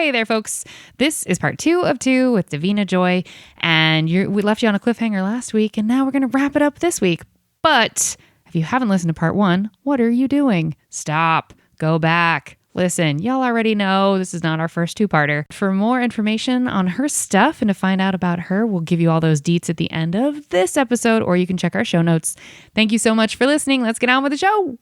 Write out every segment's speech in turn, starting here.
Hey there, folks. This is part 2 of 2 with Davina Joy. And we left you on a cliffhanger last week, and now we're going to wrap it up this week. But if you haven't listened to part 1, what are you doing? Stop. Go back. Listen, y'all already know this is not our first 2-parter. For more information on her stuff and to find out about her, we'll give you all those deets at the end of this episode, or you can check our show notes. Thank you so much for listening. Let's get on with the show.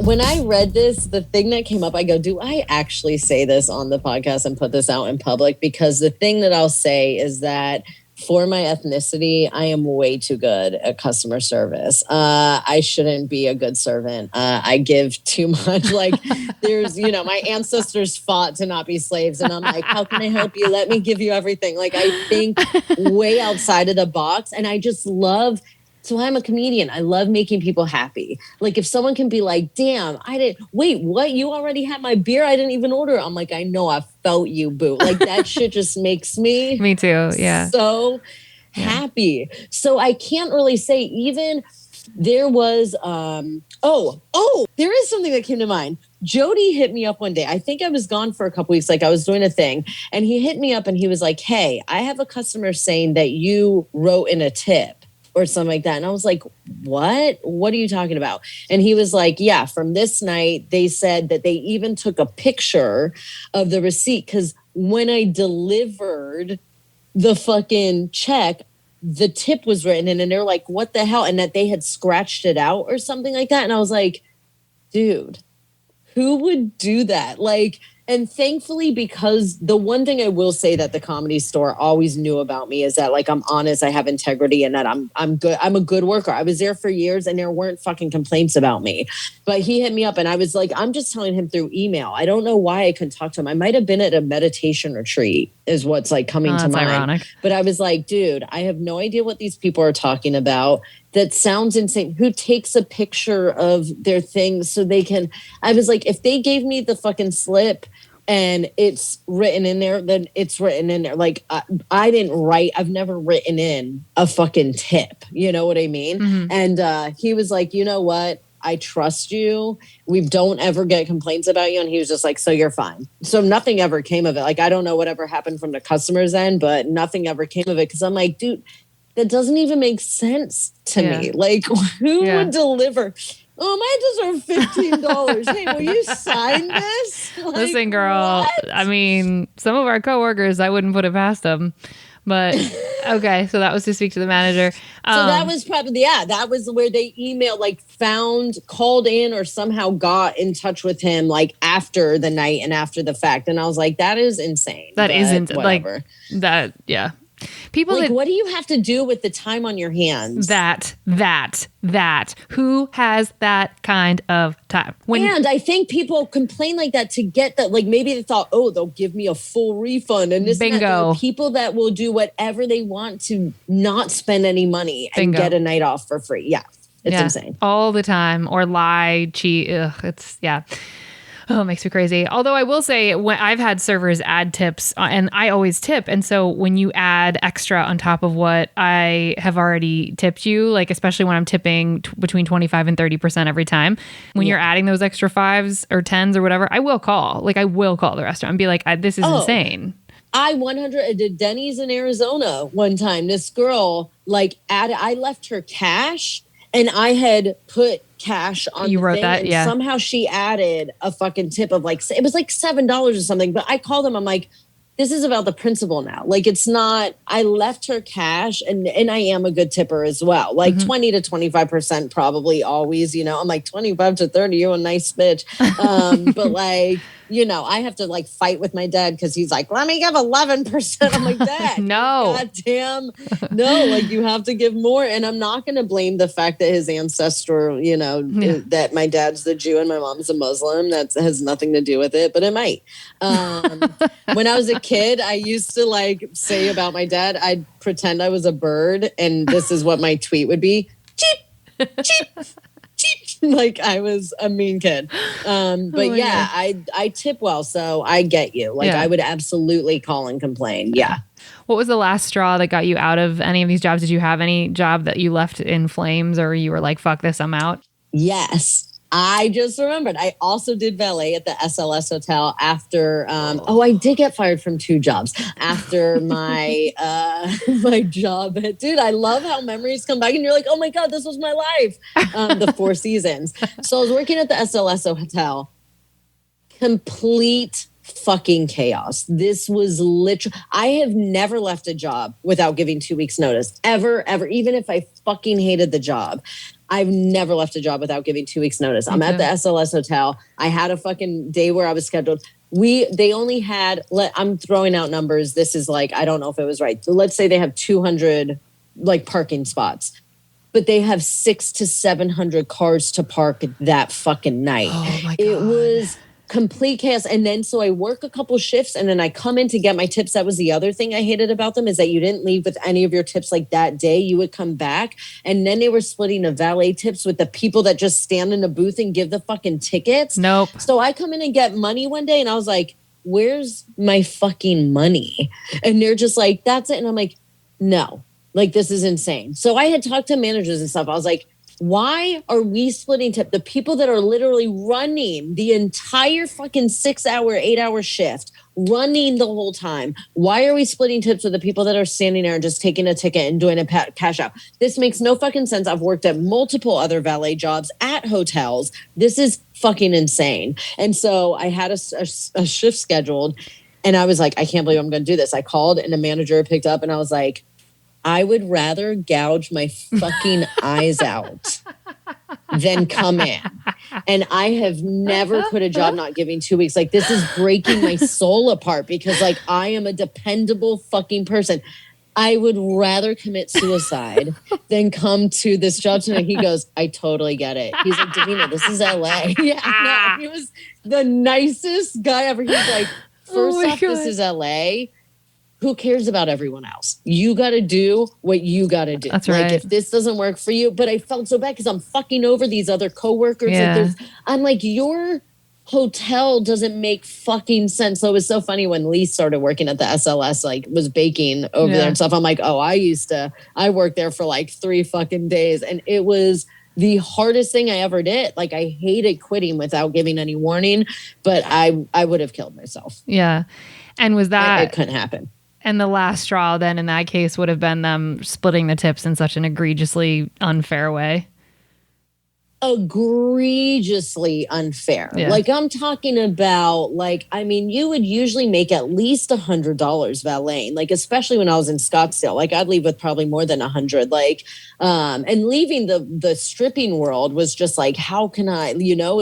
When I read this, the thing that came up, I go, do I actually say this on the podcast and put this out in public? Because the thing that I'll say is that for my ethnicity, I am way too good at customer service. I shouldn't be a good servant. I give too much. Like there's, my ancestors fought to not be slaves. And I'm like, how can I help you? Let me give you everything. Like I think way outside of the box. And I just love. So I'm a comedian. I love making people happy. Like if someone can be like, damn, wait, what? You already had my beer? I didn't even order it. I'm like, I know, I felt you, boo. Like that shit just makes me Me too. Yeah. So happy. So I can't really say even there was, there is something that came to mind. Jody hit me up one day. I think I was gone for a couple weeks. Like I was doing a thing and he hit me up and he was like, hey, I have a customer saying that you wrote in a tip or something like that. And I was like, what? What are you talking about? And he was like, yeah, from this night, they said that they even took a picture of the receipt because when I delivered the fucking check, the tip was written in and they're like, what the hell? And that they had scratched it out or something like that. And I was like, dude, who would do that? Like, and thankfully, because the one thing I will say that the Comedy Store always knew about me is that like I'm honest, I have integrity, and that I'm good. I'm a good worker. I was there for years, and there weren't fucking complaints about me. But he hit me up, and I was like, I'm just telling him through email. I don't know why I couldn't talk to him. I might have been at a meditation retreat, is what's like coming to mind. Ironic. But I was like, dude, I have no idea what these people are talking about. That sounds insane. Who takes a picture of their things so they can? I was like, if they gave me the fucking slip and it's written in there, then it's written in there. Like I didn't write. I've never written in a fucking tip. You know what I mean? Mm-hmm. And he was like, you know what? I trust you. We don't ever get complaints about you. And he was just like, so you're fine. So nothing ever came of it. Like, I don't know whatever happened from the customer's end, but nothing ever came of it. Cause I'm like, dude, that doesn't even make sense to me. Like who would deliver? Oh, mine deserve $15. Hey, will you sign this? Like, listen, girl, what? I mean, some of our coworkers, I wouldn't put it past them. But okay, so that was to speak to the manager. So that was probably, that was where they emailed, like called in or somehow got in touch with him like after the night and after the fact. And I was like, that is insane. That isn't whatever. Like that. Yeah. People like, that, what do you have to do with the time on your hands? That. Who has that kind of time? And I think people complain like that to get that. Like maybe they thought, oh, they'll give me a full refund. And this bingo. And that. There are people that will do whatever they want to not spend any money and get a night off for free. Yeah. It's insane. All the time. Or lie, cheat. Ugh, Oh, it makes me crazy. Although I will say when I've had servers add tips and I always tip. And so when you add extra on top of what I have already tipped you, like especially when I'm tipping between 25 and 30% every time, when you're adding those extra 5s or 10s or whatever, I will call the restaurant and be like, this is insane. I did Denny's in Arizona one time. This girl I left her cash and I had put cash on you wrote that, and somehow she added a fucking tip of it was like $7 or something. But I called them. I'm like, this is about the principal now. Like, it's not, I left her cash and I am a good tipper as well. Like 20 to 25% probably always, I'm like 25 to 30, you're a nice bitch. But I have to fight with my dad because he's like, let me give 11%. I'm like, Dad, no, goddamn, no, you have to give more. And I'm not going to blame the fact that his ancestor, that my dad's the Jew and my mom's a Muslim. That has nothing to do with it, but it might. When I was a kid, I used to say about my dad, I'd pretend I was a bird, and this is what my tweet would be: cheap, cheap. Like I was a mean kid. But I tip well, so I get you. I would absolutely call and complain. Yeah. What was the last straw that got you out of any of these jobs? Did you have any job that you left in flames or you were like, fuck this, I'm out? Yes. I just remembered. I also did valet at the SLS hotel after. I did get fired from 2 jobs after my my job. Dude, I love how memories come back, and you're like, oh my god, this was my life. The 4 Seasons. So I was working at the SLS hotel. Complete fucking chaos. This was literally. I have never left a job without giving 2 weeks notice. Ever. Even if I fucking hated the job. I've never left a job without giving 2 weeks notice. I'm at the SLS hotel. I had a fucking day where I was scheduled. They only had, I'm throwing out numbers. This is like, I don't know if it was right. So let's say they have 200 like parking spots, but they have 600 to 700 cars to park that fucking night. Oh my God. It was complete chaos. And then so I work a couple shifts and then I come in to get my tips. That was the other thing I hated about them, is that you didn't leave with any of your tips like that day. You would come back, and then they were splitting the valet tips with the people that just stand in the booth and give the fucking tickets. Nope. So I come in and get money one day and I was like, where's my fucking money? And they're just like, that's it. And I'm like, no, like, this is insane. So I had talked to managers and stuff. I was like, why are we splitting tip? The people that are literally running the entire fucking 6-hour, 8-hour shift, running the whole time. Why are we splitting tips with the people that are standing there and just taking a ticket and doing a cash out? This makes no fucking sense. I've worked at multiple other valet jobs at hotels. This is fucking insane. And so I had a shift scheduled, and I was like, I can't believe I'm going to do this. I called, and the manager picked up, and I was like, I would rather gouge my fucking eyes out than come in. And I have never quit a job not giving 2 weeks. Like, this is breaking my soul apart, because like, I am a dependable fucking person. I would rather commit suicide than come to this job tonight. He goes, I totally get it. He's like, Davina, this is LA. Yeah, no, he was the nicest guy ever. He's like, first off, this is LA. Who cares about everyone else? You got to do what you got to do. That's right. Like, if this doesn't work for you, but I felt so bad because I'm fucking over these other coworkers. Yeah. Like, I'm like, your hotel doesn't make fucking sense. So it was so funny when Lee started working at the SLS, like, was baking over there and stuff. I'm like, oh, I worked there for like 3 fucking days, and it was the hardest thing I ever did. Like, I hated quitting without giving any warning, but I would have killed myself. Yeah. And was that... It couldn't happen. And the last straw then in that case would have been them splitting the tips in such an egregiously unfair way. Egregiously unfair. Yeah. Like, I'm talking about, like, I mean, you would usually make at least $100 valeting, like, especially when I was in Scottsdale. Like, I'd leave with probably more than 100. Like, and leaving the stripping world was just like, how can I, it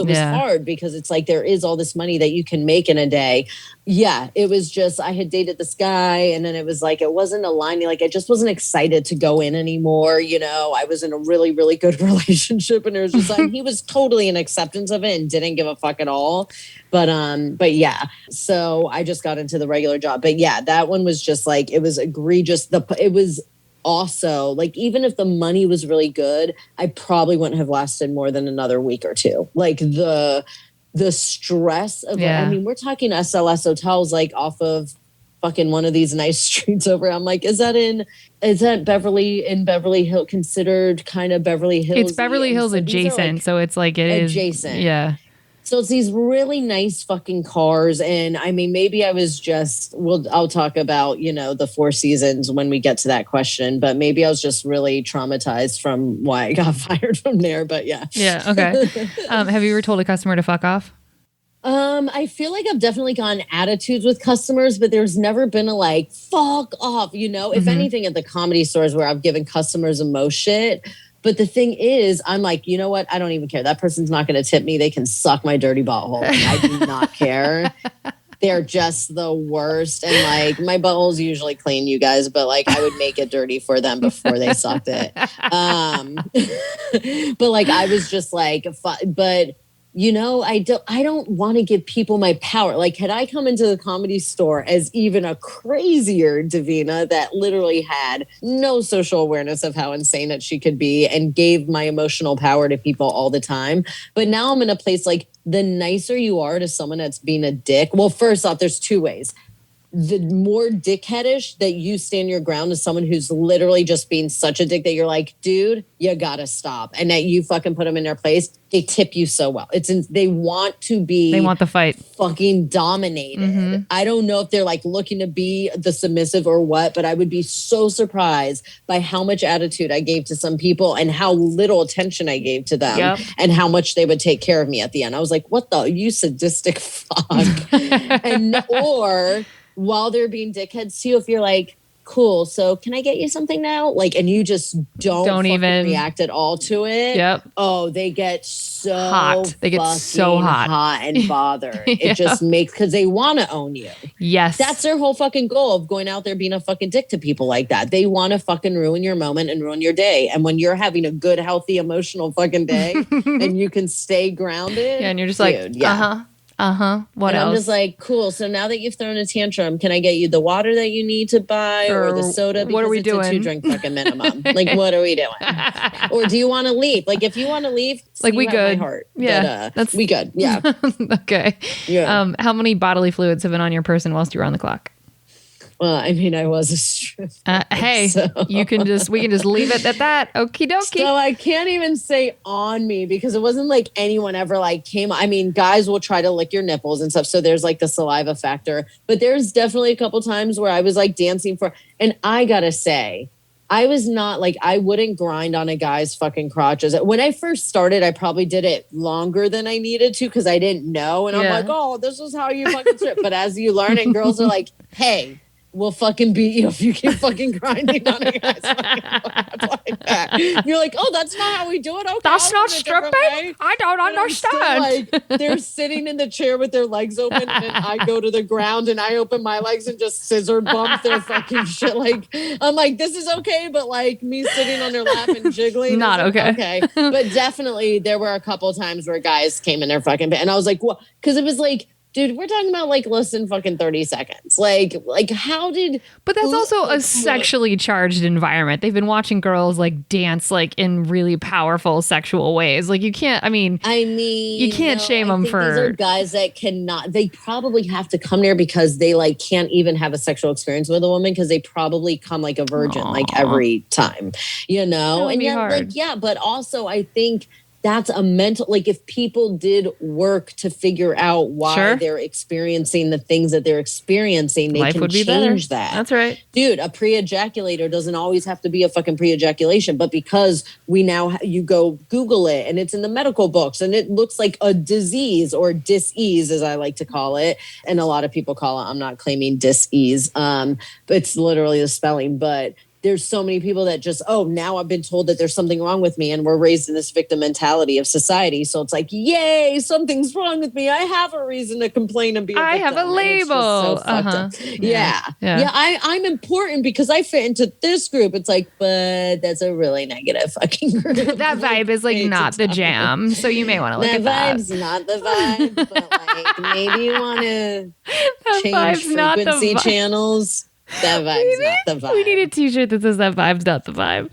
was hard, because it's like, there is all this money that you can make in a day. Yeah, it was just, I had dated this guy, and then it was like, it wasn't aligning. Like, I just wasn't excited to go in anymore. I was in a really, really good relationship, and it was just like, he was totally in acceptance of it and didn't give a fuck at all. But yeah, so I just got into the regular job. But yeah, that one was just like, it was egregious. It was also like, even if the money was really good, I probably wouldn't have lasted more than another week or two. Like, the stress of it. I mean, we're talking SLS hotels, like, off of fucking one of these nice streets over. I'm like, is that Beverly Hills, considered kind of Beverly Hills? It's Beverly Hills adjacent. Like, so it's like, it is adjacent. Yeah. So it's these really nice fucking cars. And I mean, maybe I was just, I'll talk about, the 4 Seasons when we get to that question, but maybe I was just really traumatized from why I got fired from there. But yeah. Yeah. Okay. Have you ever told a customer to fuck off? I feel like I've definitely gotten attitudes with customers, but there's never been a like, fuck off, If anything, at the comedy stores where I've given customers the most shit. But the thing is, I'm like, you know what? I don't even care. That person's not going to tip me. They can suck my dirty butthole. Like, I do not care. They're just the worst. And like, my butthole's usually clean, you guys, but like, I would make it dirty for them before they sucked it. But like, I was just like, but I don't want to give people my power. Like, had I come into the comedy store as even a crazier Davina that literally had no social awareness of how insane that she could be and gave my emotional power to people all the time. But now I'm in a place like, the nicer you are to someone that's being a dick. Well, first off, there's 2 ways. the more dickheadish that you stand your ground as someone who's literally just being such a dick that you're like, dude, you gotta stop. And that you fucking put them in their place. They tip you so well. They want the fight. Fucking dominated. Mm-hmm. I don't know if they're like looking to be the submissive or what, but I would be so surprised by how much attitude I gave to some people and how little attention I gave to them and how much they would take care of me at the end. I was like, what the, you sadistic fuck. Or while they're being dickheads too, if you're like, cool, so can I get you something now? Like, and you just don't even react at all to it. Yep. Oh, they get so hot. They get so hot and bothered. It just makes, because they want to own you. Yes. That's their whole fucking goal of going out there being a fucking dick to people like that. They want to fucking ruin your moment and ruin your day. And when you're having a good, healthy, emotional fucking day and you can stay grounded. Yeah, and you're just like, what and else? I'm just like, cool. So now that you've thrown a tantrum, can I get you the water that you need to buy or the soda? Because what are we it's doing? A 2-drink fucking minimum. Like, what are we doing? Or do you want to leave? Like, if you want to leave, like we good. My heart. Yeah, but, we good. Yeah. Okay. Yeah. How many bodily fluids have been on your person whilst you were on the clock? Well, I mean, I was a stripper. Hey, so. we can just leave it at that. Okie dokie. So I can't even say on me because it wasn't like anyone ever like came. I mean, guys will try to lick your nipples and stuff. So there's like the saliva factor, but there's definitely a couple times where I was like dancing and I gotta say, I was not like, I wouldn't grind on a guy's fucking crotches. When I first started, I probably did it longer than I needed to because I didn't know. And I'm like, oh, this is how you fucking strip. But as you learn, and girls are like, hey, we'll fucking beat you if you keep fucking grinding on a guy's fucking like that. You're like, oh, that's not how we do it. Okay, that's not stripping. I don't understand. Like, they're sitting in the chair with their legs open, and then I go to the ground and I open my legs and just scissor bump their fucking shit. Like, I'm like, this is okay, but like me sitting on their lap and jiggling, not okay. Okay, but definitely there were a couple times where guys came in their fucking bed, and I was like, what? Because it was like, dude, we're talking about like less than fucking 30 seconds. Like how did... But that's also a sexually charged environment. They've been watching girls like dance like in really powerful sexual ways. Like you can't, I mean, you can't shame them for... These are guys that cannot, they probably have to come there because they like can't even have a sexual experience with a woman because they probably come like a virgin like every time, you know? And yeah, like, yeah, but also I think that's a mental, like if people did work to figure out why they're experiencing the things that they're experiencing, they can change that. That's right. Dude, a pre-ejaculator doesn't always have to be a fucking pre-ejaculation, but because we now, you go Google it and it's in the medical books and it looks like a disease or dis-ease as I like to call it. And a lot of people call it, I'm not claiming dis-ease, but it's literally the spelling, but there's so many people that just, oh, now I've been told that there's something wrong with me and we're raised in this victim mentality of society. So it's like, yay, something's wrong with me. I have a reason to complain and be a victim. I have a label. Yeah. I'm important because I fit into this group. It's like, but that's a really negative fucking group. That vibe is like not the jam. So you may want to look at that. That vibe's not the vibe, but like maybe you want to change frequency channels. That vibe's not the vibe. We need a t-shirt that says that vibe's not the vibe.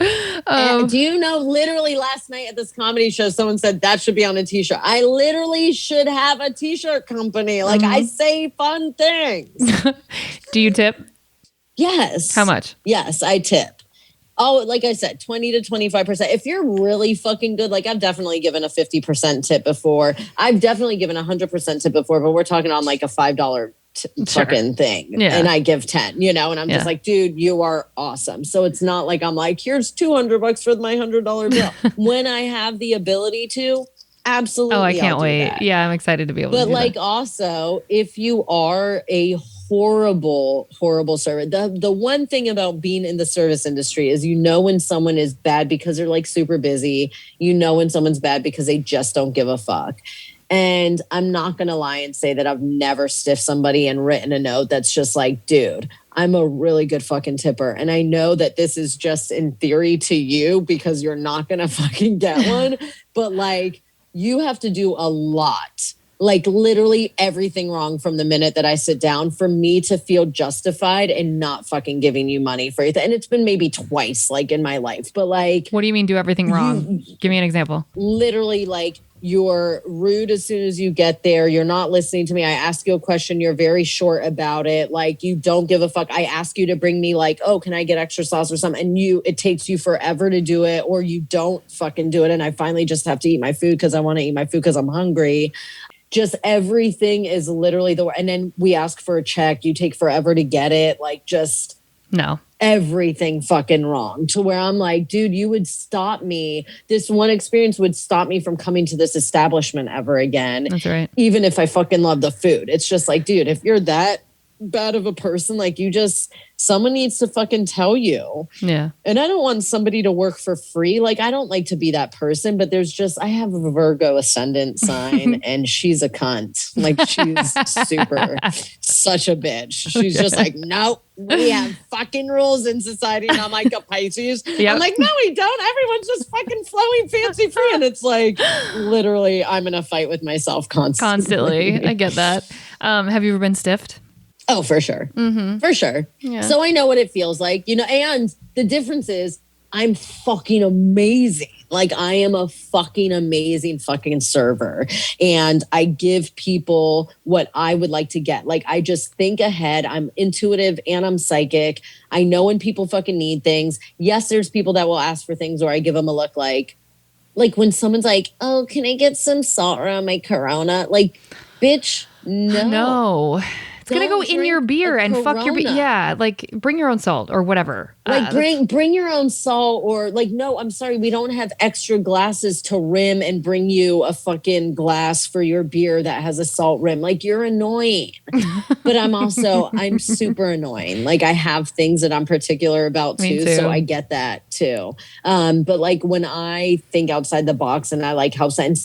Do you know, literally last night at this comedy show, someone said that should be on a t-shirt. I literally should have a t-shirt company. Like I say fun things. Do you tip? Yes. How much? Yes, I tip. Oh, like I said, 20 to 25%. If you're really fucking good, like I've definitely given a 50% tip before. I've definitely given 100% tip before, but we're talking on like a $5 fucking thing. And I give 10, you know, and I'm just like, dude, you are awesome. So it's not like I'm like, here's $200 for my $100 bill. When I have the ability to, absolutely. Oh, I can't wait. That. Yeah, I'm excited to be able to do like that. Also, if you are a horrible server, the one thing about being in the service industry is you know when someone is bad because they're like super busy. You know when someone's bad because they just don't give a fuck. And I'm not going to lie and say that I've never stiffed somebody and written a note that's just like, dude, I'm a really good fucking tipper. And I know that this is just in theory to you because you're not going to fucking get one. But like, you have to do a lot, like literally everything wrong from the minute that I sit down for me to feel justified and not fucking giving you money for it. And it's been maybe twice like in my life. But like, what do you mean do everything wrong? Give me an example. Literally like, You're rude as soon as you get there. You're not listening to me. I ask you a question. You're very short about it. Like, you don't give a fuck. I ask you to bring me like, oh, can I get extra sauce or something? And it takes you forever to do it, or you don't fucking do it. And I finally just have to eat my food because I want to eat my food because I'm hungry. Just everything is literally and then we ask for a check. You take forever to get it. Like, just no. Everything fucking wrong, to where I'm like, dude, you would stop me. This one experience would stop me from coming to this establishment ever again. That's right. Even if I fucking love the food. It's just like, dude, if you're that bad of a person, like, someone needs to fucking tell you. Yeah. And I don't want somebody to work for free. Like, I don't like to be that person, but I have a Virgo ascendant sign and she's a cunt. Like, she's such a bitch. She's just like, nope, we have fucking rules in society. And I'm like a Pisces. Yep. I'm like, no, we don't. Everyone's just fucking flowing fancy free. And it's like, literally, I'm in a fight with myself constantly. I get that. Have you ever been stiffed? Oh, for sure. Mm-hmm. For sure. Yeah. So I know what it feels like, and the difference is I'm fucking amazing. Like, I am a fucking amazing fucking server, and I give people what I would like to get. Like, I just think ahead. I'm intuitive and I'm psychic. I know when people fucking need things. Yes, there's people that will ask for things, or I give them a look like when someone's like, oh, can I get some salt around my Corona? Like, bitch, no. It's going to go in your beer and fuck your beer. Yeah, like, bring your own salt or whatever. Like, bring your own salt, or like, no, I'm sorry, we don't have extra glasses to rim and bring you a fucking glass for your beer that has a salt rim. Like, you're annoying. But I'm super annoying. Like, I have things that I'm particular about too. So I get that too. But like, when I think outside the box and I like help, and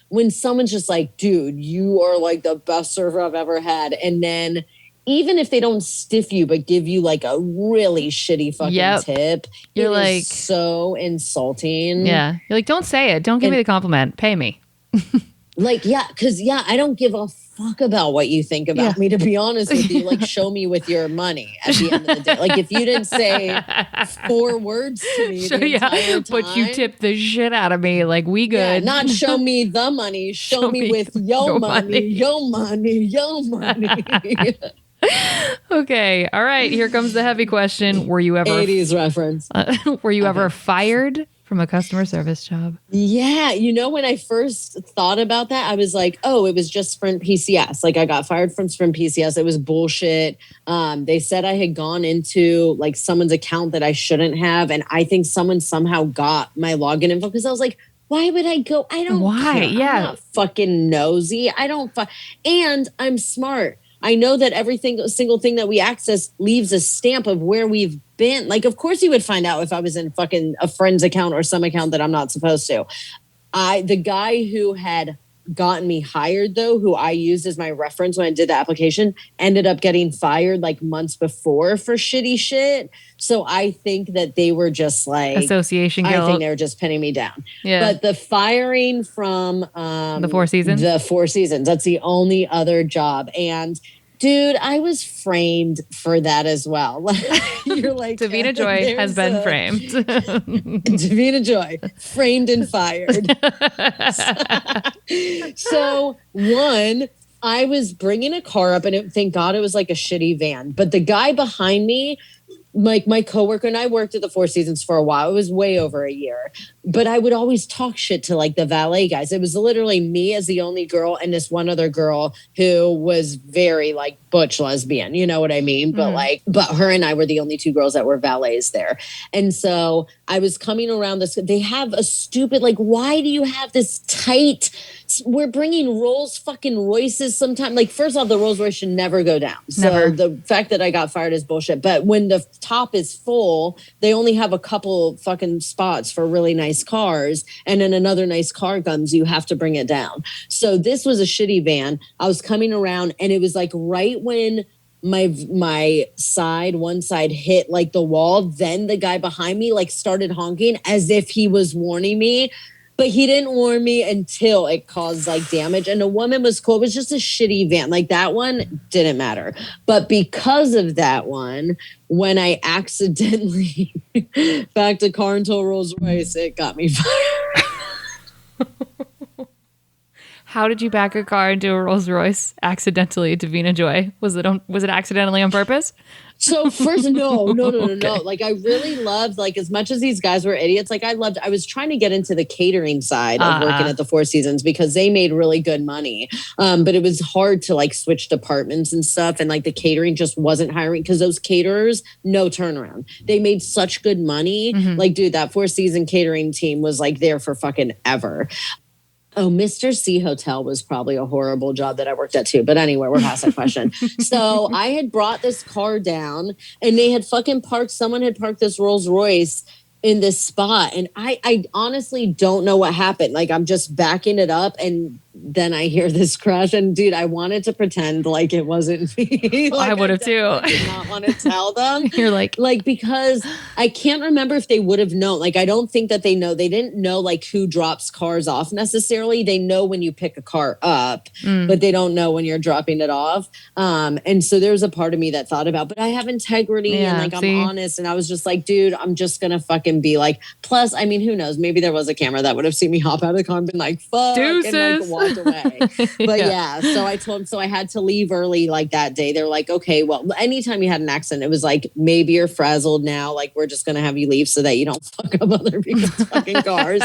when someone's just like, dude, you are like the best server I've ever had. And then even if they don't stiff you, but give you like a really shitty fucking tip, you're like, so insulting. Yeah. You're like, don't say it. Don't give me the compliment. Pay me. Like, yeah, because I don't give a fuck about what you think about me, to be honest with you. Like, show me with your money at the end of the day. Like, if you didn't say 4 words to me the entire time, but you tipped the shit out of me, like, we good. Yeah, not show me the money, show me with your money, your money, your money. Okay. All right. Here comes the heavy question. Were you ever 80s reference? Were you ever fired from a customer service job? Yeah. When I first thought about that, I was like, oh, it was just Sprint PCS. Like, I got fired from Sprint PCS. It was bullshit. They said I had gone into like someone's account that I shouldn't have. And I think someone somehow got my login info, because I was like, why would I go? I don't care. Yeah. I'm not fucking nosy. And I'm smart. I know that single thing that we access leaves a stamp of where we've been. Like, of course you would find out if I was in fucking a friend's account or some account that I'm not supposed to. The guy who had gotten me hired, though, who I used as my reference when I did the application, ended up getting fired like months before for shitty shit. So I think that they were just like association guilt. I think they were just pinning me down. Yeah. But the firing from the Four Seasons, that's the only other job. And dude, I was framed for that as well. You're like, Davina Joy has been framed. Davina Joy, framed and fired. So one, I was bringing a car up, and thank God it was like a shitty van. But the guy behind me, like my coworker, and I worked at the Four Seasons for a while. It was way over a year. But I would always talk shit to like the valet guys. It was literally me as the only girl and this one other girl who was very like butch lesbian. You know what I mean? But her and I were the only 2 girls that were valets there. And so I was coming around this. They have a stupid, like, why do you have this tight? We're bringing Rolls fucking Royces sometimes. Like, first off, the Rolls Royce should never go down. So the fact that I got fired is bullshit. But when the top is full, they only have a couple fucking spots for really nice cars. And then another nice car comes, you have to bring it down. So this was a shitty van. I was coming around, and it was like right when my one side hit like the wall, then the guy behind me like started honking as if he was warning me. But he didn't warn me until it caused like damage. And the woman was cool. It was just a shitty van. Like, that one didn't matter. But because of that one, when I accidentally backed a car into a Rolls Royce, it got me fired. How did you back a car into a Rolls Royce accidentally, Davina Joy? Was it accidentally on purpose? So first, no. Okay. Like I really loved, like as much as these guys were idiots, like I was trying to get into the catering side of working at the Four Seasons because they made really good money. But it was hard to like switch departments and stuff. And like the catering just wasn't hiring because those caterers, no turnaround. They made such good money. Like, dude, that Four Season catering team was like there for fucking ever. Oh, Mr. C Hotel was probably a horrible job that I worked at too. But anyway, we're past that question. So I had brought this car down and they had someone had parked this Rolls Royce in this spot. And I honestly don't know what happened. Like I'm just backing it up and then I hear this crash and dude, I wanted to pretend like it wasn't me. Like, I would have too. I did not want to tell them. You're like because I can't remember if they would have known. Like, I don't think that they didn't know like who drops cars off necessarily. They know when you pick a car up, but they don't know when you're dropping it off. And so there's a part of me that thought about, but I have integrity and like, I'm honest. And I was just like, dude, I'm just going to fucking be like, plus, I mean, who knows? Maybe there was a camera that would have seen me hop out of the car and been like, fuck. Deuces. And like walked away. But yeah, so I told them, so I had to leave early like that day. They're like, okay, well, anytime you had an accident, it was like, maybe you're frazzled now. Like, we're just going to have you leave so that you don't fuck up other people's fucking cars.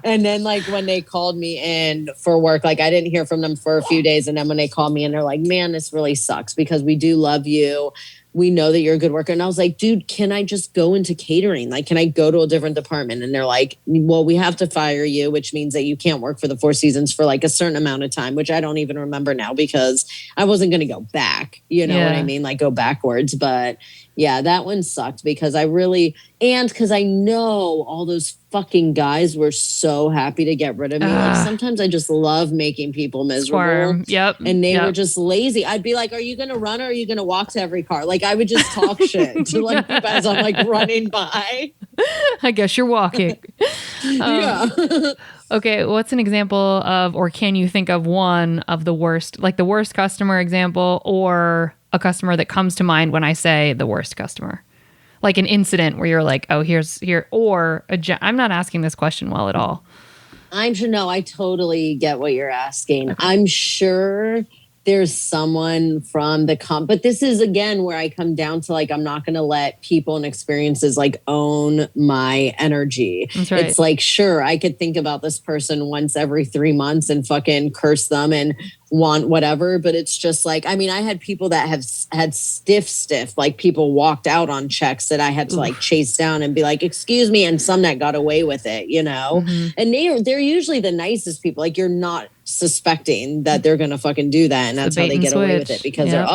And then like when they called me in for work, like I didn't hear from them for a few days. And then when they called me and they're like, man, this really sucks because we do love you. We know that you're a good worker. And I was like, dude, can I just go into catering? Like, can I go to a different department? And they're like, well, we have to fire you, which means that you can't work for the Four Seasons for like a certain amount of time, which I don't even remember now because I wasn't going to go back. You know what I mean? Like go backwards. But yeah, that one sucked because because I know all those fucking guys were so happy to get rid of me. Like sometimes I just love making people miserable. Yep. And they were just lazy. I'd be like, are you going to run or are you going to walk to every car? Like I would just talk shit to like people as I'm like running by. I guess you're walking. Yeah. Okay, what's an example of, or can you think of one of the worst, like the worst customer example or a customer that comes to mind when I say the worst customer? Like an incident where you're like, oh, I'm not asking this question well at all. I'm sure, no, I totally get what you're asking. Okay. I'm sure there's someone from the but this is again where I come down to like, I'm not going to let people and experiences like own my energy. That's right. It's like, sure, I could think about this person once every 3 months and fucking curse them and want whatever. But it's just like, I mean, I had people that have had stiff, like people walked out on checks that I had to like chase down and be like, excuse me. And some that got away with it, you know, and they're usually the nicest people. Like you're not suspecting that they're going to fucking do that. And that's how they get away with it because they're,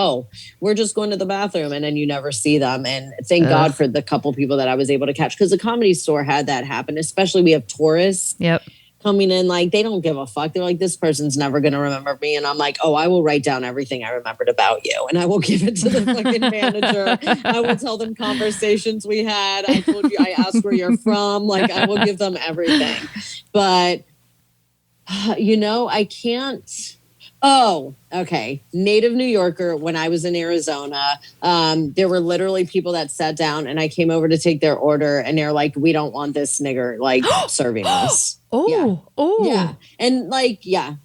we're just going to the bathroom and then you never see them. And thank God for the couple people that I was able to catch because the Comedy Store had that happen, especially we have tourists. Yep. Coming in, like, they don't give a fuck. They're like, this person's never going to remember me. And I'm like, oh, I will write down everything I remembered about you. And I will give it to the fucking manager. I will tell them conversations we had. I told you, I asked where you're from. Like, I will give them everything. But, you know, I can't. Oh, okay. Native New Yorker. When I was in Arizona, there were literally people that sat down and I came over to take their order and they're like, we don't want this nigger like serving us. Yeah. And like, yeah.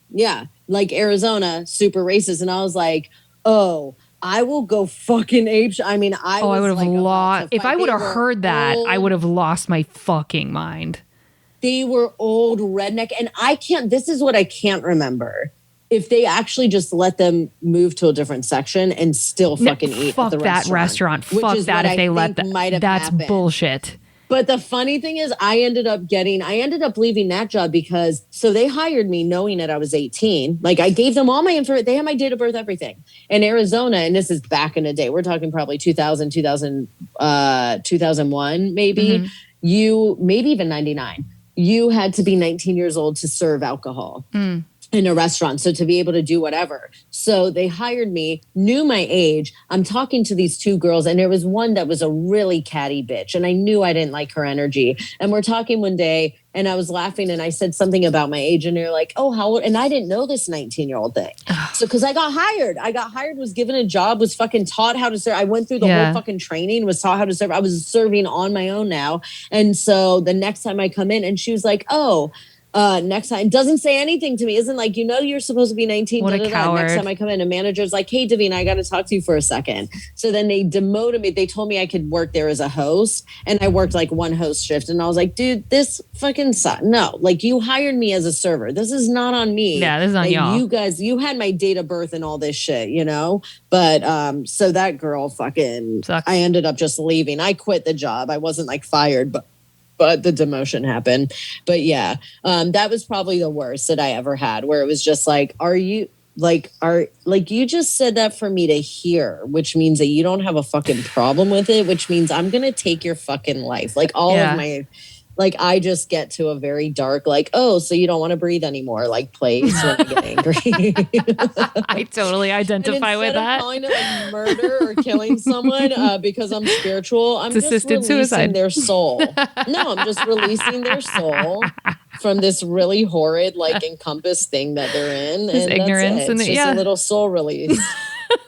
Like Arizona, super racist. And I was like, oh, I will go fucking ape. I mean, I would have lost. If I would have heard that, I would have lost my fucking mind. They were old redneck. And this is what I can't remember. If they actually just let them move to a different section and still fucking eat at the restaurant. Fuck that if they let that. That's happened. Bullshit. But the funny thing is I ended up leaving that job because they hired me knowing that I was 18. Like I gave them all my info. They had my date of birth, everything. In Arizona, and this is back in the day, we're talking probably 2001, maybe. Maybe even 99. You had to be 19 years old to serve alcohol. In a restaurant. So to be able to do whatever. So they hired me, knew my age. I'm talking to these two girls and there was one that was a really catty bitch. And I knew I didn't like her energy. And we're talking one day and I was laughing and I said something about my age and they're like, oh, how old? And I didn't know this 19-year-old thing. So cause I got hired, was given a job, was fucking taught how to serve. I went through the whole fucking training, was taught how to serve. I was serving on my own now. And so the next time I come in and she was like, oh, Next time, doesn't say anything to me. Isn't like, you're supposed to be 19. What a coward. Next time I come in, a manager's like, hey, Davina, I got to talk to you for a second. So then they demoted me. They told me I could work there as a host. And I worked like one host shift. And I was like, dude, this fucking sucks. No, like you hired me as a server. This is not on me. Yeah, this is on y'all. You guys, you had my date of birth and all this shit, But so that girl fucking sucks. I ended up just leaving. I quit the job. I wasn't like fired, but the demotion happened. But yeah, that was probably the worst that I ever had, where it was just like, you just said that for me to hear, which means that you don't have a fucking problem with it, which means I'm going to take your fucking life. Like all of my, like, I just get to a very dark, like, oh, so you don't want to breathe anymore, like place when I get angry. I totally identify with that. Calling it like murder or killing someone because I'm spiritual, I'm just releasing suicide. Their soul. No, I'm just releasing their soul from this really horrid, like, encompass thing that they're in. This and ignorance. It's just a little soul release.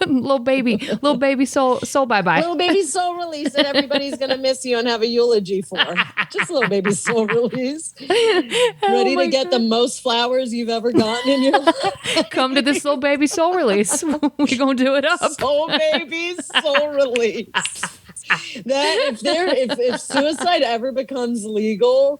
little baby soul bye-bye. Little baby soul release that everybody's going to miss you and have a eulogy for. Just a little baby soul release. Ready to get the most flowers you've ever gotten in your life. Come to this little baby soul release. We're going to do it up. Soul baby soul release. That if suicide ever becomes legal,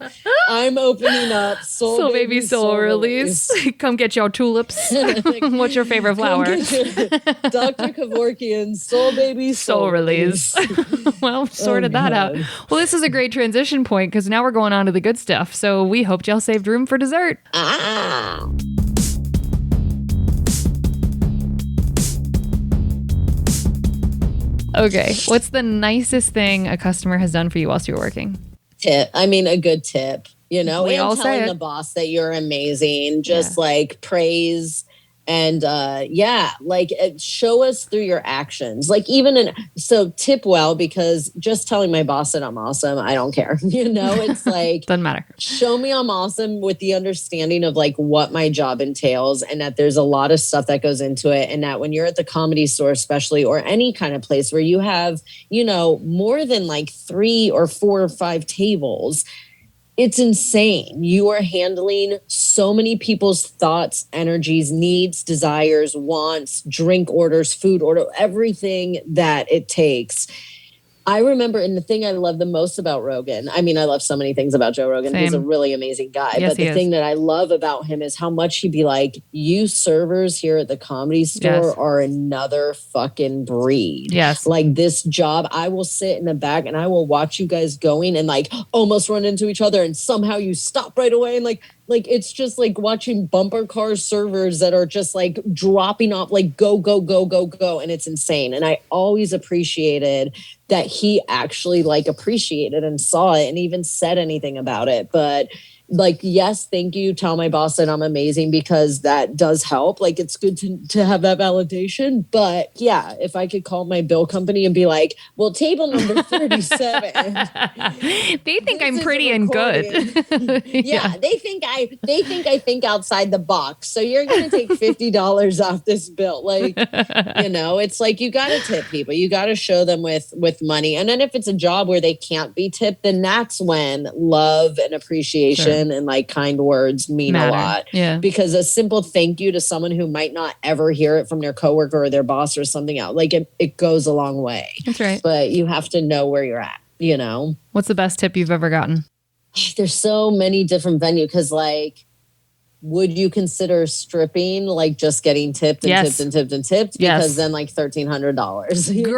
I'm opening up soul baby soul release. Come get your tulips. What's your favorite flower? Dr. Kevorkian's soul baby soul release. Well, sorted that out. Well, this is a great transition point because now we're going on to the good stuff. So we hope y'all saved room for dessert. Okay, what's the nicest thing a customer has done for you whilst you were working? Tip. I mean, a good tip, We all telling say the boss that you're amazing, just like praise and show us through your actions. Like so tip well, because just telling my boss that I'm awesome, I don't care. It's like doesn't matter. Show me I'm awesome with the understanding of like what my job entails, and that there's a lot of stuff that goes into it, and that when you're at the Comedy Store especially, or any kind of place where you have more than like 3 or 4 or 5 tables, it's insane. You are handling so many people's thoughts, energies, needs, desires, wants, drink orders, food order, everything that it takes. I remember, and the thing I love the most about Rogan, I mean, I love so many things about Joe Rogan. Same. He's a really amazing guy. Yes, but the thing that I love about him is how much he'd be like, you servers here at the Comedy Store are another fucking breed. Yes. Like this job, I will sit in the back and I will watch you guys going and like almost run into each other, and somehow you stop right away, and like it's just like watching bumper car servers that are just like dropping off, like go, go, go, go, go. And it's insane. And I always appreciated that he actually like appreciated and saw it and even said anything about it. But like, yes, thank you. Tell my boss that I'm amazing, because that does help. Like, it's good to have that validation. But yeah, if I could call my bill company and be like, well, table number 37. They think I'm pretty and good. Yeah, they think I think outside the box. So you're going to take $50 off this bill. Like, it's like, you got to tip people. You got to show them with money. And then if it's a job where they can't be tipped, then that's when love and appreciation and like kind words mean a lot. Yeah. Because a simple thank you to someone who might not ever hear it from their coworker or their boss or something else, like it goes a long way. That's right. But you have to know where you're at, What's the best tip you've ever gotten? There's so many different venues, because like, would you consider stripping like just getting tipped and tipped and tipped and tipped? Because then like $1,300. Girl,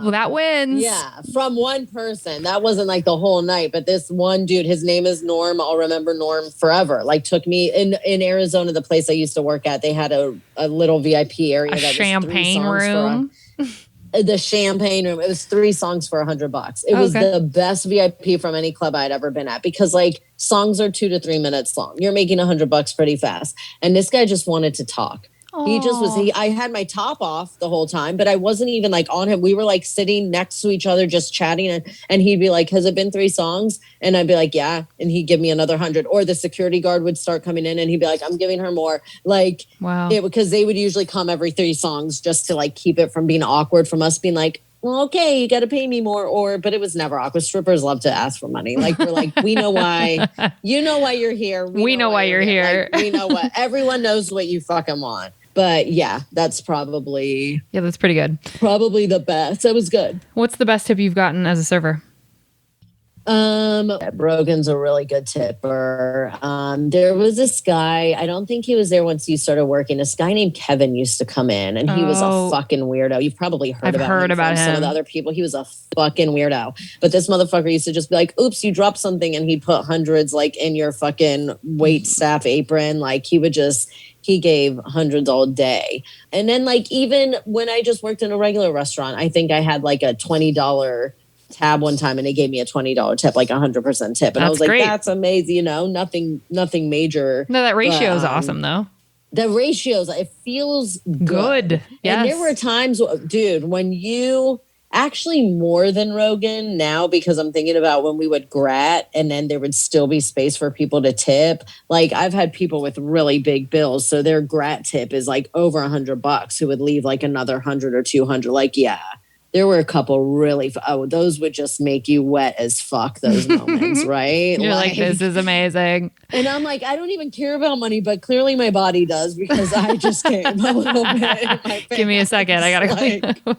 well, that wins. Yeah, from one person. That wasn't like the whole night, but this one dude, his name is Norm. I'll remember Norm forever. Like took me in Arizona, the place I used to work at. They had a little VIP area, a champagne room. The champagne room. It was 3 songs for $100. It was the best VIP from any club I'd ever been at, because like songs are 2 to 3 minutes long. You're making $100 pretty fast. And this guy just wanted to talk. Aww. I had my top off the whole time, but I wasn't even like on him. We were like sitting next to each other, just chatting. And he'd be like, has it been 3 songs? And I'd be like, yeah. And he'd give me another 100. Or the security guard would start coming in and he'd be like, I'm giving her more. Like, wow. Because they would usually come every 3 songs just to like keep it from being awkward, from us being like, well, okay, you got to pay me more. But it was never awkward. Strippers love to ask for money. Like, we're like, we know why. You know why you're here. We know why you're here. Like, we know what. Everyone knows what you fucking want. But yeah, that's probably. Yeah, that's pretty good. Probably the best. That was good. What's the best tip you've gotten as a server? Brogan's a really good tipper. There was this guy, I don't think he was there once you started working. This guy named Kevin used to come in, and he was a fucking weirdo. You've probably heard about him. Some of the other people. He was a fucking weirdo. But this motherfucker used to just be like, oops, you dropped something, and he'd put hundreds like in your fucking wait staff apron. Like he gave hundreds all day. And then like, even when I just worked in a regular restaurant, I think I had like a $20 tab one time, and they gave me a $20 tip, like 100% tip. And I was like, great. That's amazing. You know, nothing major. No, that ratio is awesome though. The ratios, it feels good. Yes. And there were times, dude, when you actually more than Rogan now, because I'm thinking about when we would grat and then there would still be space for people to tip. Like, I've had people with really big bills, so their grat tip is like over $100 who would leave like another 100 or 200. Like, yeah. There were a couple really, those would just make you wet as fuck, those moments, right? You're like, this is amazing. And I'm like, I don't even care about money, but clearly my body does, because I just came a little bit. Give me a second. I got to go.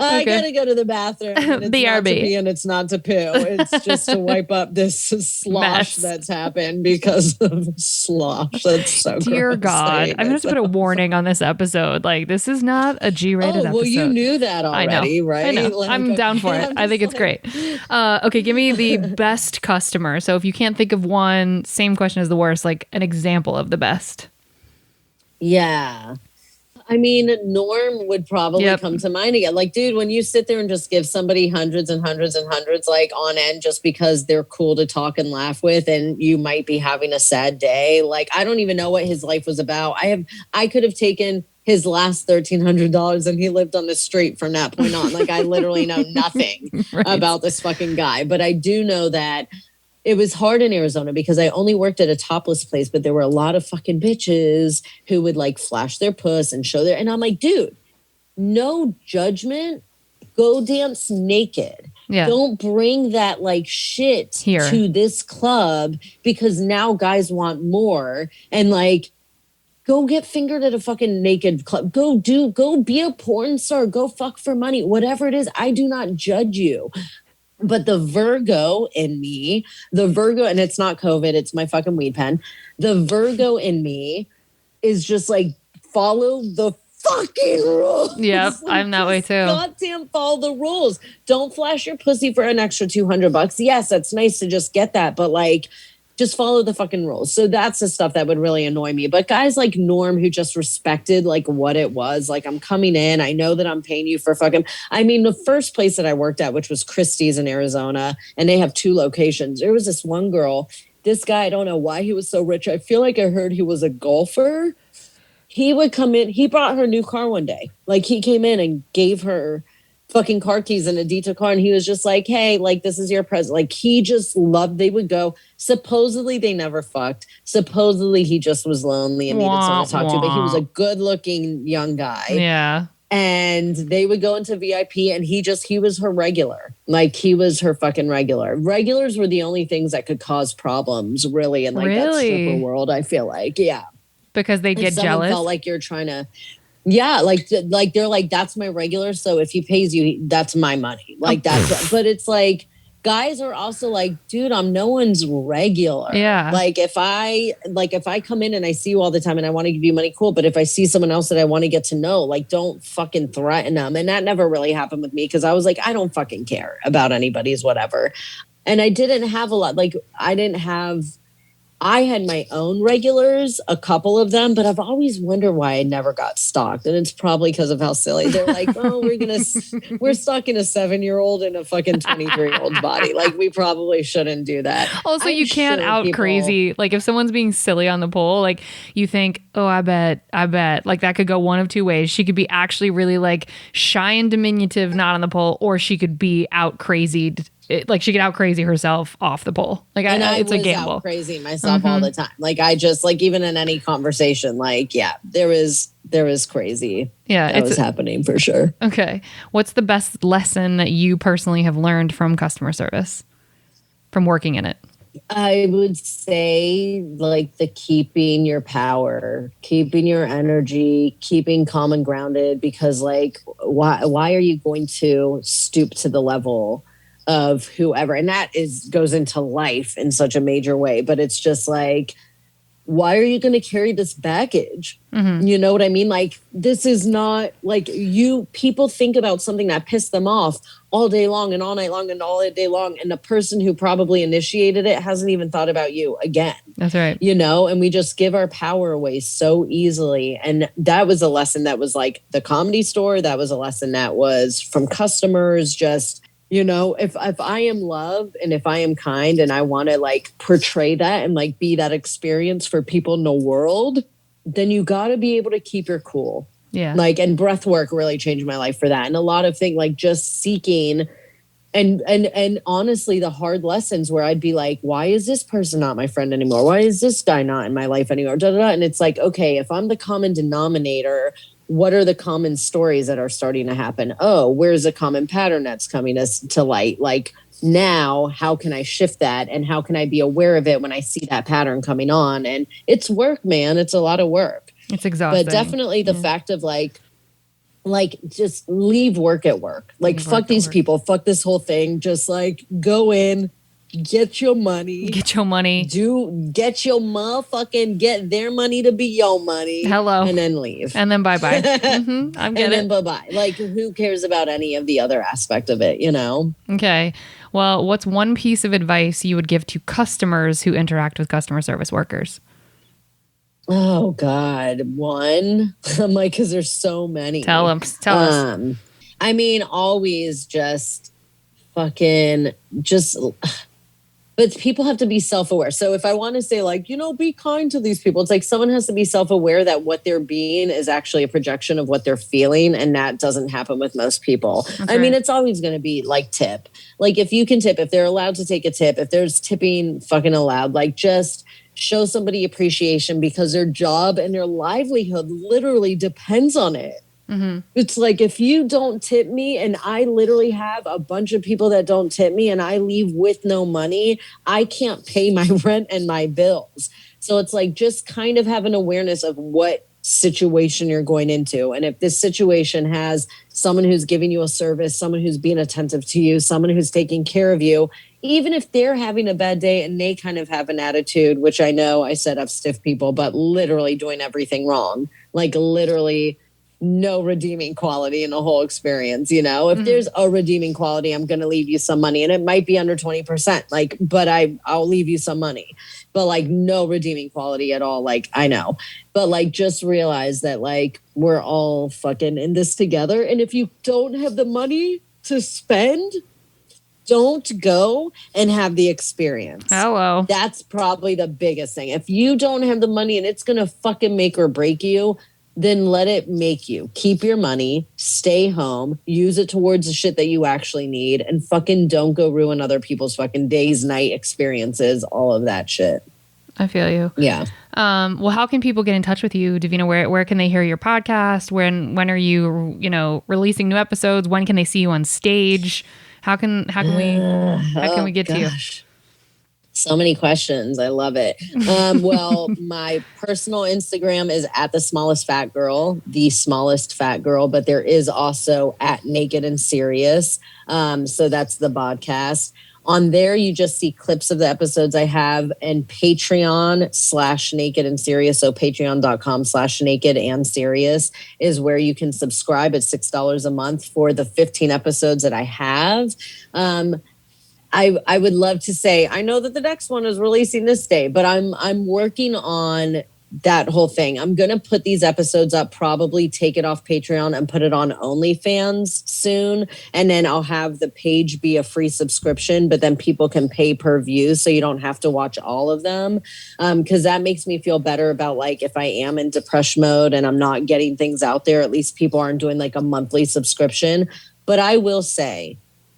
I got to go to the bathroom. And it's BRB. Not to pee and it's not to poo. It's just to wipe up this slosh that's happened because of slosh. That's so Dear gross. God. I'm going to put a warning on this episode. Like, this is not a G-rated episode. Well, you knew that already. I know. Right? I know. Like, I'm down for it. I think it's great. Okay, give me the best customer. So if you can't think of one, same question as the worst, like an example of the best. Yeah. I mean, Norm would probably come to mind again. Like, dude, when you sit there and just give somebody hundreds and hundreds and hundreds, like on end, just because they're cool to talk and laugh with, and you might be having a sad day. Like, I don't even know what his life was about. I could have taken his last $1,300 and he lived on the street from that point on. Like, I literally know nothing about this fucking guy. But I do know that it was hard in Arizona because I only worked at a topless place, but there were a lot of fucking bitches who would like flash their puss and show and I'm like, dude, no judgment. Go dance naked. Yeah. Don't bring that like shit here to this club, because now guys want more. And like, go get fingered at a fucking naked club. Go be a porn star. Go fuck for money. Whatever it is, I do not judge you. But the Virgo in me, and it's not COVID, it's my fucking weed pen. The Virgo in me is just like, follow the fucking rules. Yep, like, I'm that way too. Goddamn, follow the rules. Don't flash your pussy for an extra $200. Yes, that's nice to just get that, but like, just follow the fucking rules. So that's the stuff that would really annoy me. But guys like Norm, who just respected like what it was, like, I'm coming in, I know that I'm paying you for fucking, I mean, the first place that I worked at, which was Christie's in Arizona, and they have 2 locations. There was this one girl, this guy, I don't know why he was so rich. I feel like I heard he was a golfer. He would come in, he brought her a new car one day. Like, he came in and gave her fucking car keys in a detail car, and he was just like, hey, like, this is your present. Like, he just loved, they would go, supposedly they never fucked, supposedly he just was lonely and needed someone to talk to, but he was a good looking young guy. Yeah. And they would go into VIP, and he was her regular. Like, he was her fucking regular. Regulars were the only things that could cause problems, really, in like that stripper world, I feel like. Yeah. Because they get jealous. Felt like you're trying to, yeah, like they're like, that's my regular, so if he pays you, that's my money. Like, that's, but it's like, guys are also like, dude, I'm no one's regular. Yeah. Like, if I come in and I see you all the time and I want to give you money, cool. But if I see someone else that I want to get to know, like, don't fucking threaten them. And that never really happened with me, because I was like, I don't fucking care about anybody's whatever. And I didn't have a lot, like, I had my own regulars, a couple of them, but I've always wondered why I never got stalked. And it's probably because of how silly. They're like, oh, we're stalking a 7-year-old in a fucking 23-year-old's body. Like, we probably shouldn't do that. Also, you can't crazy. Like, if someone's being silly on the pole, like, you think, oh, I bet. Like, that could go one of 2 ways. She could be actually really like shy and diminutive, not on the pole, or she could be out crazy. Like, she could out crazy herself off the pole. Like, it's a gamble. Out crazy myself all the time. Like, I just, like, even in any conversation, like, yeah, there was there was crazy. Yeah. That was happening for sure. Okay. What's the best lesson that you personally have learned from customer service, from working in it? I would say like the keeping your power, keeping your energy, keeping calm and grounded, because like why are you going to stoop to the level of whoever? And that goes into life in such a major way, but it's just like, why are you going to carry this baggage? Mm-hmm. You know what I mean? Like, this is not like people think about something that pissed them off all day long and all night long and all day long. And the person who probably initiated it hasn't even thought about you again. That's right. You know, and we just give our power away so easily. And that was a lesson that was like the Comedy Store. That was a lesson that was from customers. Just, you know, if I am love and if I am kind and I want to like portray that and like be that experience for people in the world, then you got to be able to keep your cool. Yeah. Like, and breath work really changed my life for that. And a lot of things like just seeking and honestly, the hard lessons where I'd be like, why is this person not my friend anymore? Why is this guy not in my life anymore? Da, da, da. And it's like, okay, if I'm the common denominator, what are the common stories that are starting to happen? Oh, where's a common pattern that's coming to light? Like, now, how can I shift that? And how can I be aware of it when I see that pattern coming on? And it's work, man. It's a lot of work. It's exhausting. But definitely the fact of like just leave work at work. Like, fuck these people. Fuck this whole thing. Just like go in, get your money. Get your money. Get your motherfucking, get their money to be your money. Hello. And then leave. And then bye-bye. Mm-hmm. I'm getting it. And then bye-bye. Like, who cares about any of the other aspect of it, you know? Okay. Well, what's one piece of advice you would give to customers who interact with customer service workers? Oh, God. One? I'm like, because there's so many. Tell us. I mean, always just fucking just... But people have to be self-aware. So if I want to say like, you know, be kind to these people, it's like someone has to be self-aware that what they're being is actually a projection of what they're feeling. And that doesn't happen with most people. Okay. I mean, it's always going to be like tip. Like if you can tip, if they're allowed to take a tip, if there's tipping fucking allowed, like just show somebody appreciation because their job and their livelihood literally depends on it. Mm-hmm. It's like if you don't tip me and I literally have a bunch of people that don't tip me and I leave with no money, I can't pay my rent and my bills. So it's like just kind of have an awareness of what situation you're going into. And if this situation has someone who's giving you a service, someone who's being attentive to you, someone who's taking care of you, even if they're having a bad day and they kind of have an attitude, which I know I said I've stiff people, but literally doing everything wrong, like literally no redeeming quality in the whole experience. You know, if there's a redeeming quality, I'm going to leave you some money and it might be under 20%, like, but I'll leave you some money, but like no redeeming quality at all. Like, I know, but like, just realize that like, we're all fucking in this together. And if you don't have the money to spend, don't go and have the experience. Hello. That's probably the biggest thing. If you don't have the money and it's going to fucking make or break you, then let it make you. Keep your money, stay home, use it towards the shit that you actually need, and fucking don't go ruin other people's fucking days, night experiences, all of that shit. I feel you. Yeah. Well, how can people get in touch with you, Davina? Where can they hear your podcast? When are you, releasing new episodes? When can they see you on stage? How can we get to you? So many questions. I love it. Well, my personal Instagram is at the smallest fat girl, but there is also at Naked and Serious. So that's the podcast. On there, you just see clips of the episodes I have, and Patreon/Naked and Serious. So patreon.com/Naked and Serious is where you can subscribe at $6 a month for the 15 episodes that I have. I would love to say, I know that the next one is releasing this day, but I'm working on that whole thing. I'm going to put these episodes up, probably take it off Patreon and put it on OnlyFans soon. And then I'll have the page be a free subscription, but then people can pay per view. So you don't have to watch all of them. Cause that makes me feel better about like, if I am in depression mode and I'm not getting things out there, at least people aren't doing like a monthly subscription. But I will say,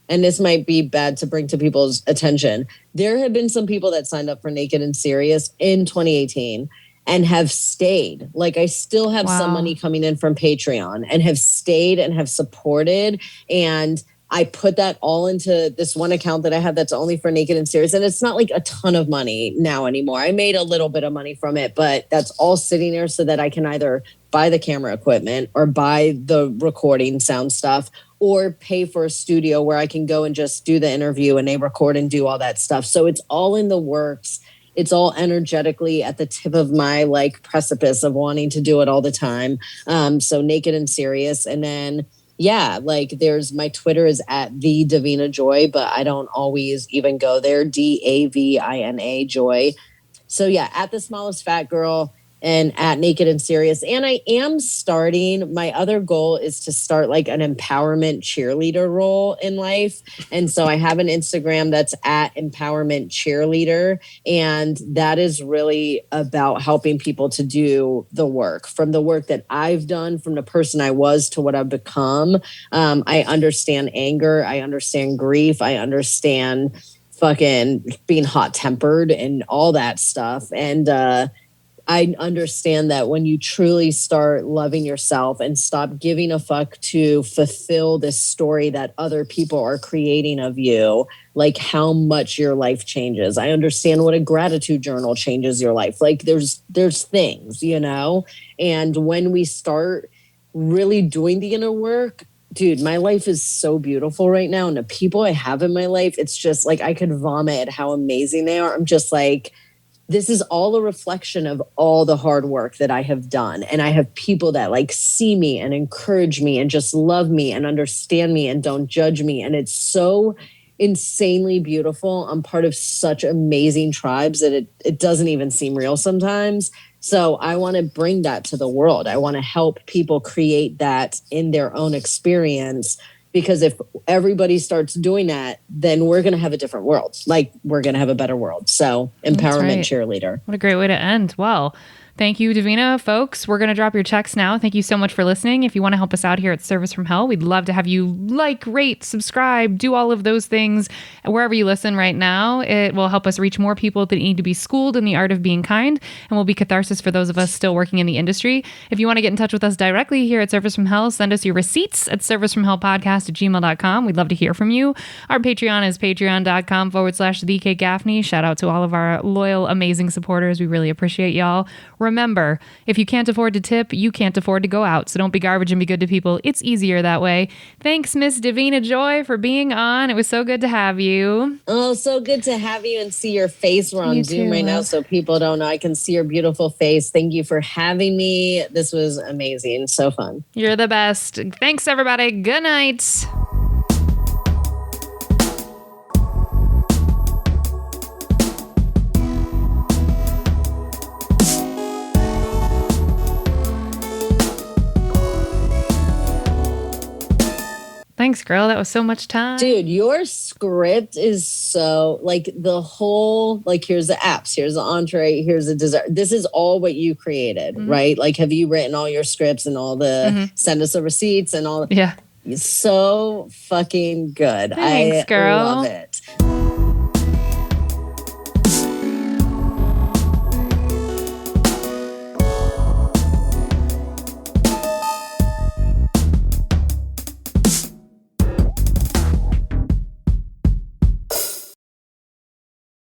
and this might be bad to bring to people's attention, there have been some people that signed up for Naked and Serious in 2018. and have stayed. Like I still have some money coming in from Patreon and have stayed and have supported. And I put that all into this one account that I have that's only for Naked and Serious. And it's not like a ton of money now anymore. I made a little bit of money from it, but that's all sitting there so that I can either buy the camera equipment or buy the recording sound stuff or pay for a studio where I can go and just do the interview and they record and do all that stuff. So it's all in the works. It's all energetically at the tip of my like precipice of wanting to do it all the time. So Naked and Serious. And then, yeah, like there's my Twitter is at the Davina Joy, but I don't always even go there. Davina Joy. So yeah, at the smallest fat girl and at Naked and Serious. And I am starting, my other goal is to start like an empowerment cheerleader role in life. And so I have an Instagram that's at empowerment cheerleader. And that is really about helping people to do the work, from the work that I've done, from the person I was to what I've become. I understand anger. I understand grief. I understand fucking being hot tempered and all that stuff. And, I understand that when you truly start loving yourself and stop giving a fuck to fulfill this story that other people are creating of you, like how much your life changes. I understand what a gratitude journal changes your life. Like there's things, you know, and when we start really doing the inner work, dude, my life is so beautiful right now. And the people I have in my life, it's just like I could vomit at how amazing they are. I'm just like, this is all a reflection of all the hard work that I have done. And I have people that like see me and encourage me and just love me and understand me and don't judge me. And it's so insanely beautiful. I'm part of such amazing tribes that it doesn't even seem real sometimes. So I want to bring that to the world. I want to help people create that in their own experience. Because if everybody starts doing that, then we're going to have a different world. Like we're going to have a better world. So empowerment cheerleader. What a great way to end. Well, thank you, Davina. Folks, we're going to drop your checks now. Thank you so much for listening. If you want to help us out here at Service from Hell, we'd love to have you like, rate, subscribe, do all of those things. Wherever you listen right now, it will help us reach more people that need to be schooled in the art of being kind and will be catharsis for those of us still working in the industry. If you want to get in touch with us directly here at Service from Hell, send us your receipts at servicefrumhellpodcast@gmail.com. We'd love to hear from you. Our Patreon is patreon.com/TheK Gaffney. Shout out to all of our loyal, amazing supporters. We really appreciate y'all. Remember, if you can't afford to tip, you can't afford to go out. So don't be garbage and be good to people. It's easier that way. Thanks, Miss Davina Joy, for being on. It was so good to have you. Oh, so good to have you and see your face. We're on Zoom right now, so people don't know. I can see your beautiful face. Thank you for having me. This was amazing. So fun. You're the best. Thanks, everybody. Good night. Thanks, girl. That was so much time. Dude, your script is so, like, the whole, like, here's the apps, here's the entree, here's the dessert. This is all what you created, right? Like, have you written all your scripts and all the, send us the receipts and all? Yeah. So fucking good. Thanks, girl. I love it.